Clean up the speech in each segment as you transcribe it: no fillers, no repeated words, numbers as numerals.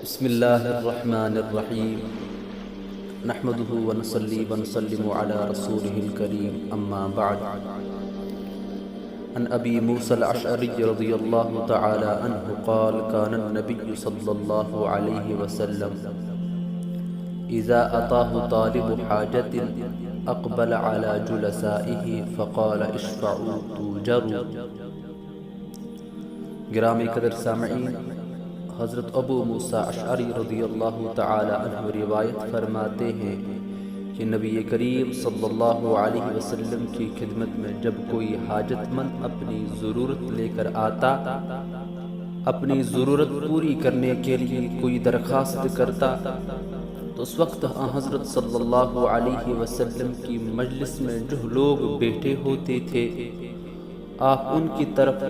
بسم اللہ الرحمن الرحیم نحمده ونصلي ونسلم على رسوله الكريم اما بعد عن ابی موسى الاشعری رضی اللہ تعالی عنہ قال كان النبي صلی اللہ علیہ وسلم اذا اتاه طالب حاجة اقبل على جلسائه فقال اشفعوا توجروا۔ گرامی قدر سامعین، حضرت ابو موسیٰ اشعری رضی اللہ تعالی عنہ روایت فرماتے ہیں کہ نبی کریم صلی اللہ علیہ وسلم کی خدمت میں جب کوئی حاجت مند اپنی ضرورت لے کر آتا، اپنی ضرورت پوری کرنے کے لیے کوئی درخواست کرتا، تو اس وقت حضرت صلی اللہ علیہ وسلم کی مجلس میں جو لوگ بیٹھے ہوتے تھے، آپ ان کی طرف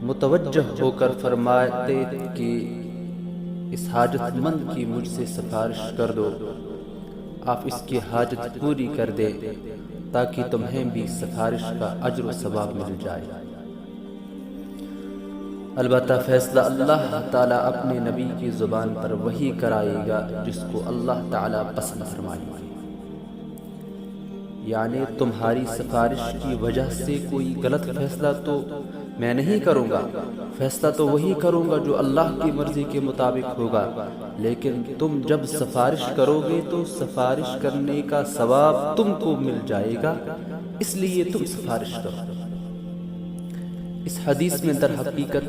متوجہ ہو کر فرماتے کہ اس حاجت مند کی مجھ سے سفارش کر دو، آپ اس کی حاجت پوری کر دیں تاکہ تمہیں بھی سفارش کا اجر و ثواب مل جائے۔ البتہ فیصلہ اللہ تعالیٰ اپنے نبی کی زبان پر وہی کرائے گا جس کو اللہ تعالیٰ پسند فرمائے گا، یعنی تمہاری سفارش کی وجہ سے کوئی غلط فیصلہ تو میں نہیں کروں گا، فیصلہ تو وہی کروں گا جو اللہ کی مرضی کے مطابق ہوگا، لیکن تم جب سفارش کرو گے تو سفارش کرنے کا ثواب تم کو مل جائے گا، اس لیے تم سفارش کرو۔ اس حدیث میں در حقیقت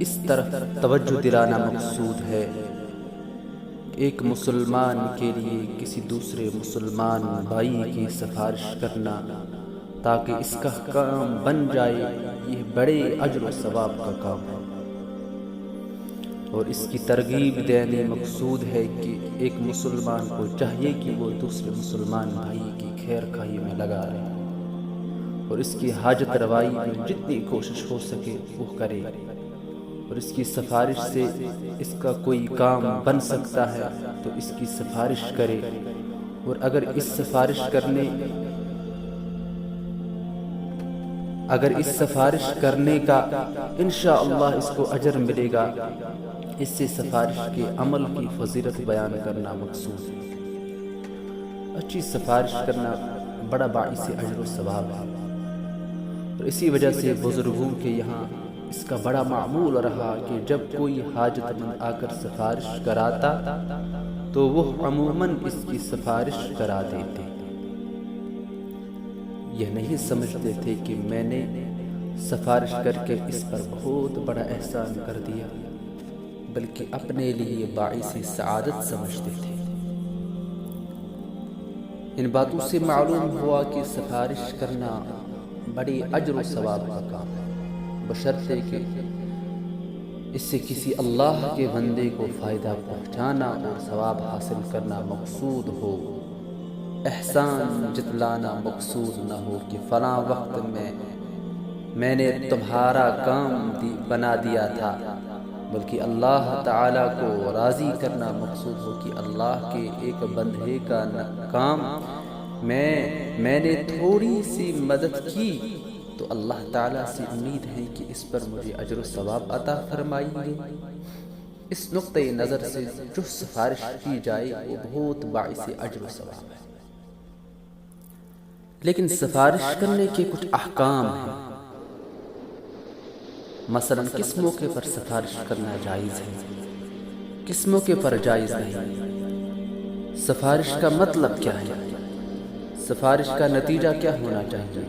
اس طرف توجہ دلانا مقصود ہے، ایک مسلمان کے لیے کسی دوسرے مسلمان بھائی کی سفارش کرنا تاکہ اس کا کام بن جائے، یہ بڑے اجر و ثواب کا کام ہے، اور اس کی ترغیب دینے مقصود ہے کہ ایک مسلمان کو چاہیے کہ وہ دوسرے مسلمان بھائی کی خیر خواہی میں لگا رہے اور اس کی حاجت روائی میں جتنی کوشش ہو سکے وہ کرے، اور اس کی سفارش سے اس کا کوئی کام بن سکتا ہے تو اس کی سفارش کرے، اور اگر اس سفارش کرنے کا انشاءاللہ اس کو اجر ملے گا، اس سے سفارش کے عمل کی فضیلت بیان کرنا مقصود ہے۔ اچھی سفارش کرنا بڑا باعث اجر و ثواب ہے، اور اسی وجہ سے بزرگوں کے یہاں اس کا بڑا معمول رہا کہ جب کوئی حاجت مند آ کر سفارش کراتا تو وہ عموماً اس کی سفارش کرا دیتے، یہ نہیں سمجھتے تھے کہ میں نے سفارش کر کے اس پر بہت بڑا احسان کر دیا، بلکہ اپنے لیے باعث سعادت سمجھتے تھے۔ ان باتوں سے معلوم ہوا کہ سفارش کرنا بڑی اجر و ثواب کا کام ہے، بشرطے کہ اس سے کسی اللہ کے بندے کو فائدہ پہنچانا اور ثواب حاصل کرنا مقصود ہو، احسان جتلانا مقصود نہ ہو کہ فلاں وقت میں نے تمہارا کام بنا دیا تھا، بلکہ اللہ تعالیٰ کو راضی کرنا مقصود ہو کہ اللہ کے ایک بندے کا کام میں نے تھوڑی سی مدد کی تو اللہ تعالیٰ سے امید ہے کہ اس پر مجھے اجر و ثواب عطا فرمائیں گے۔ اس نقطۂ نظر سے جو سفارش کی جائے وہ بہت باعث اجر و ثواب ہے، لیکن سفارش کرنے کے کچھ احکام ہیں۔ مثلا کس موقع پر سفارش کرنا جائز ہے، کس موقع پر جائز نہیں، سفارش کا مطلب کیا ہے، سفارش کا نتیجہ کیا ہونا چاہیے،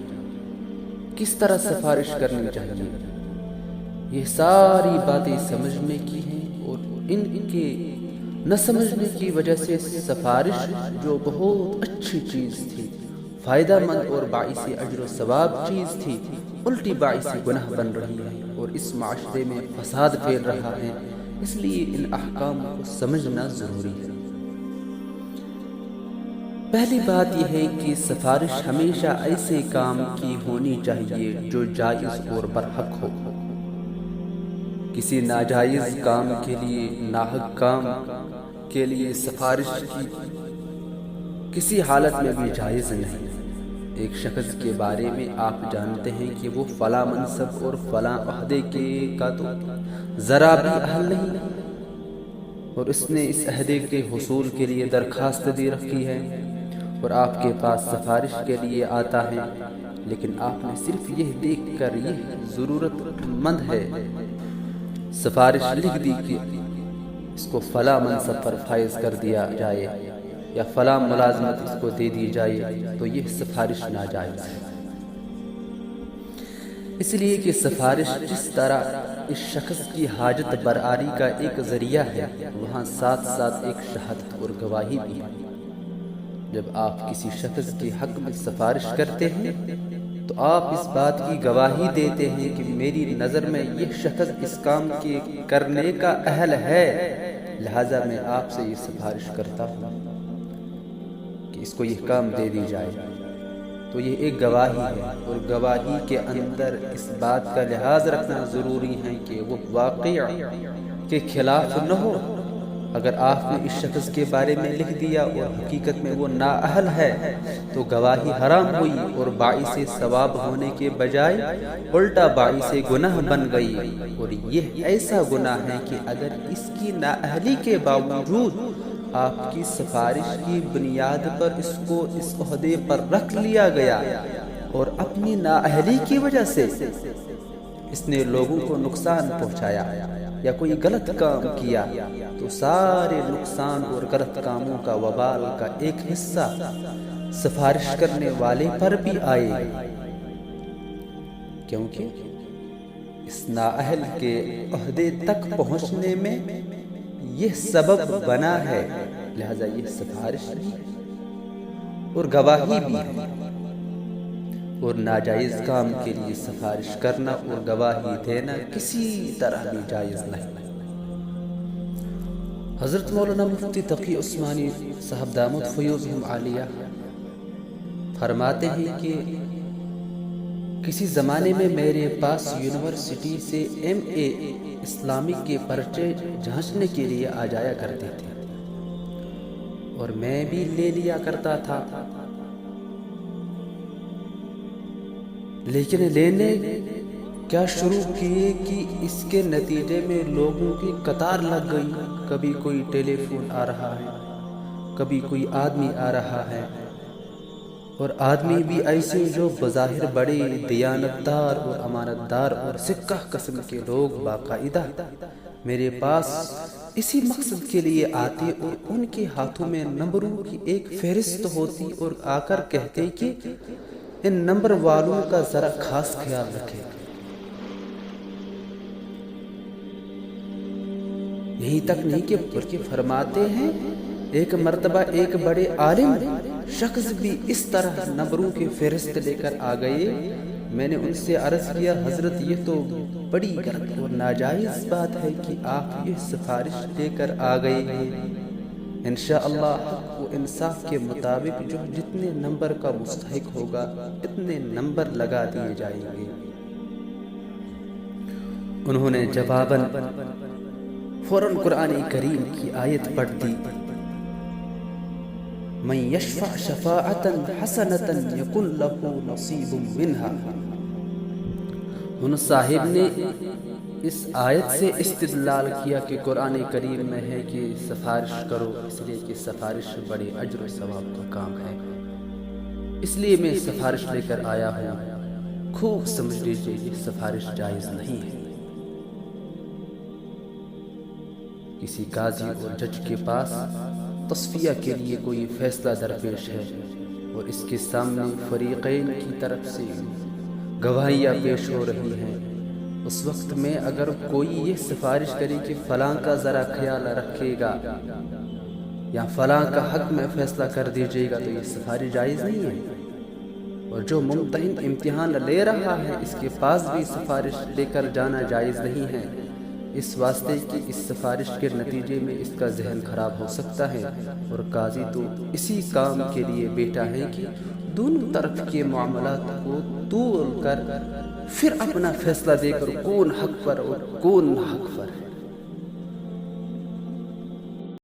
کس طرح سفارش کرنی چاہیے، یہ ساری باتیں سمجھنے کی ہیں، اور ان کے نہ سمجھنے کی وجہ سے سفارش جو بہت اچھی چیز تھی، فائدہ مند اور باعث اجر و ثواب چیز تھی، الٹی باعث گناہ بن رہی ہے اور اس معاشرے میں فساد پھیل رہا ہے، اس لیے ان احکام کو سمجھنا ضروری ہے۔ پہلی بات یہ ہے کہ سفارش ہمیشہ ایسے کام کی ہونی چاہیے جو جائز اور برحق ہو، کسی ناجائز کام کے لیے، ناحق کام کے لیے سفارش کی کسی حالت میں بھی جائز نہیں۔ ایک شخص کے بارے میں آپ جانتے ہیں کہ وہ فلاں منصب اور فلاں عہدے کا تو ذرا بھی اہل نہیں، اور اس نے اس عہدے کے حصول کے لیے درخواست دے رکھی ہے اور آپ کے پاس سفارش کے لیے آتا ہے، لیکن آپ نے صرف یہ دیکھ کر یہ ضرورت مند ہے سفارش لکھ دی کہ اس کو فلاں منصب پر فائز کر دیا جائے یا فلاں ملازمت اس کو دے دی جائے، تو یہ سفارش ناجائز ہے۔ اس لیے کہ سفارش جس طرح اس شخص کی حاجت برآری کا ایک ذریعہ ہے، وہاں ساتھ ساتھ ایک شہادت اور گواہی بھی ہے۔ جب آپ کسی شخص کے حق میں سفارش کرتے ہیں تو آپ اس بات کی گواہی دیتے ہیں کہ میری نظر میں یہ شخص اس کام کے کرنے کا اہل ہے، لہذا میں آپ سے یہ سفارش کرتا ہوں کہ اس کو یہ کام دے دی جائے۔ تو یہ ایک گواہی ہے، اور گواہی کے اندر اس بات کا لحاظ رکھنا ضروری ہے کہ وہ واقعہ کے خلاف نہ ہو۔ اگر آپ نے اس شخص کے بارے میں لکھ دیا اور حقیقت میں وہ نااہل ہے تو گواہی حرام ہوئی اور باعث ثواب ہونے کے بجائے الٹا باعث گناہ بن گئی، اور یہ ایسا گناہ ہے کہ اگر اس کی نااہلی کے باوجود آپ کی سفارش کی بنیاد پر اس کو اس عہدے پر رکھ لیا گیا اور اپنی نااہلی کی وجہ سے اس نے لوگوں کو نقصان پہنچایا یا کوئی غلط کام کیا، تو سارے نقصان اور غلط کاموں کا وبال کا ایک حصہ سفارش کرنے والے پر بھی آئے، کیونکہ اس نااہل کے عہدے تک پہنچنے میں یہ سبب بنا ہے، لہذا یہ سفارش بھی اور گواہی بھی ہے، اور ناجائز کام کے لیے سفارش کرنا اور گواہی دینا کسی طرح بھی جائز نہیں۔ حضرت مولانا مفتی تقی عثمانی صاحب دامت فیوزہم عالیہ فرماتے ہیں کہ کسی زمانے میں میرے پاس یونیورسٹی سے MA اسلامک کے پرچے جانچنے کے لیے آ جایا کرتے تھے، اور میں بھی لے لیا کرتا تھا، لیکن لینے کیا شروع کیے کہ اس کے نتیجے میں لوگوں کی قطار لگ گئی، کبھی کوئی ٹیلی فون آ رہا ہے، کبھی کوئی آدمی آ رہا ہے، اور آدمی بھی ایسے جو بظاہر بڑے دیانتدار اور امانتدار اور سکہ قسم کے لوگ باقاعدہ میرے پاس اسی مقصد کے لیے آتے، اور ان کے ہاتھوں میں نمبروں کی ایک فہرست ہوتی اور آ کر کہتے کہ ان نمبر والوں کا ذرا خاص خیال رکھے۔ یہی تک نہیں کہ بلکہ فرماتے ہیں ایک مرتبہ ایک بڑے عالم شخص بھی اس طرح نمبروں کی فہرست لے کر آ گئے۔ میں نے ان سے عرض کیا حضرت یہ تو بڑی غلط اور ناجائز بات ہے کہ آپ یہ سفارش لے کر آ گئے ہیں، انشاءاللہ حق و انصاف کے مطابق جو جتنے نمبر کا مستحق ہوگا اتنے نمبر لگا دیے جائیں گے۔ انہوں نے جواباً فوراً قرآن کریم کی آیت پڑھ دی، من یشفع شفاعتا حسنتا یکن لہ نصیب منہا۔ ان صاحب نے اس آیت سے استدلال کیا کہ قرآن کریم میں ہے کہ سفارش کرو، اس لیے کہ سفارش بڑے اجر و ثواب کا کام ہے، اس لیے میں سفارش لے کر آیا ہوں۔ خوب سمجھ لیجیے یہ سفارش جائز نہیں ہے۔ کسی قاضی اور جج کے پاس تصفیہ کے لیے کوئی فیصلہ درپیش ہے اور اس کے سامنے فریقین کی طرف سے گواہیاں پیش ہو رہی ہیں، اس وقت میں اگر کوئی یہ سفارش کرے کہ فلاں کا ذرا خیال رکھے گا یا فلاں کا حق میں فیصلہ کر دیجیے گا، تو یہ سفارش جائز نہیں ہے۔ اور جو ممتحن امتحان لے رہا ہے اس کے پاس بھی سفارش لے کر جانا جائز نہیں ہے، اس واسطے کہ اس سفارش کے نتیجے میں اس کا ذہن خراب ہو سکتا ہے، اور قاضی تو اسی کام کے لیے بیٹھا ہے کہ دونوں طرف کے معاملات کو تول کر پھر اپنا فیصلہ دے کر کون حق پر اور کون حق پر ہے۔